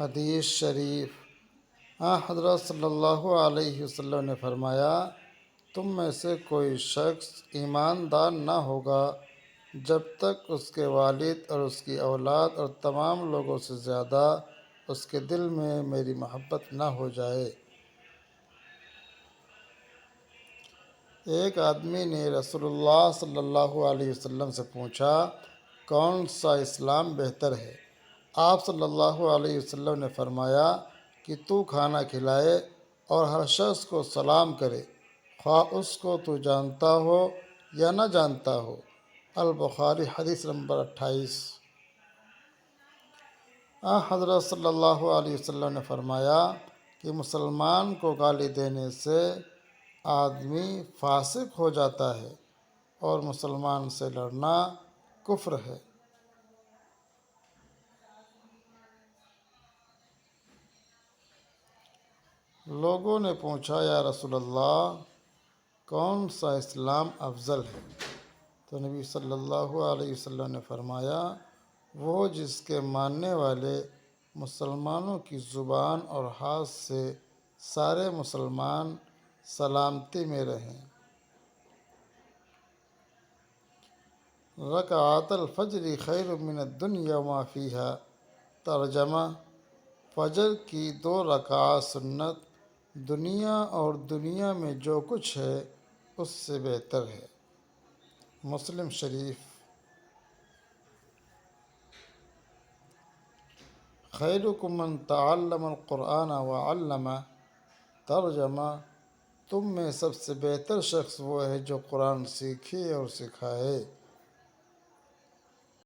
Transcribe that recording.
حدیث شریف حضرت صلی اللہ علیہ وسلم نے فرمایا، تم میں سے کوئی شخص ایماندار نہ ہوگا جب تک اس کے والد اور اس کی اولاد اور تمام لوگوں سے زیادہ اس کے دل میں میری محبت نہ ہو جائے۔ ایک آدمی نے رسول اللہ صلی اللہ علیہ وسلم سے پوچھا، کون سا اسلام بہتر ہے؟ آپ صلی اللہ علیہ وسلم نے فرمایا کہ تو کھانا کھلائے اور ہر شخص کو سلام کرے، خواہ اس کو تو جانتا ہو یا نہ جانتا ہو۔ البخاری حدیث نمبر 28۔ حضرت صلی اللہ علیہ وسلم نے فرمایا کہ مسلمان کو گالی دینے سے آدمی فاسق ہو جاتا ہے اور مسلمان سے لڑنا کفر ہے۔ لوگوں نے پوچھا، یا رسول اللہ، کون سا اسلام افضل ہے؟ تو نبی صلی اللہ علیہ وسلم نے فرمایا، وہ جس کے ماننے والے مسلمانوں کی زبان اور ہاتھ سے سارے مسلمان سلامتی میں رہیں۔ رکعت الفجر خیر من الدنیا وما فیہا۔ ترجمہ: فجر کی 2 رکعات سنت دنیا اور دنیا میں جو کچھ ہے اس سے بہتر ہے۔ مسلم شریف۔ خیرکم من تعلم القرآن وعلمہ۔ ترجمہ: تم میں سب سے بہتر شخص وہ ہے جو قرآن سیکھے اور سکھائے۔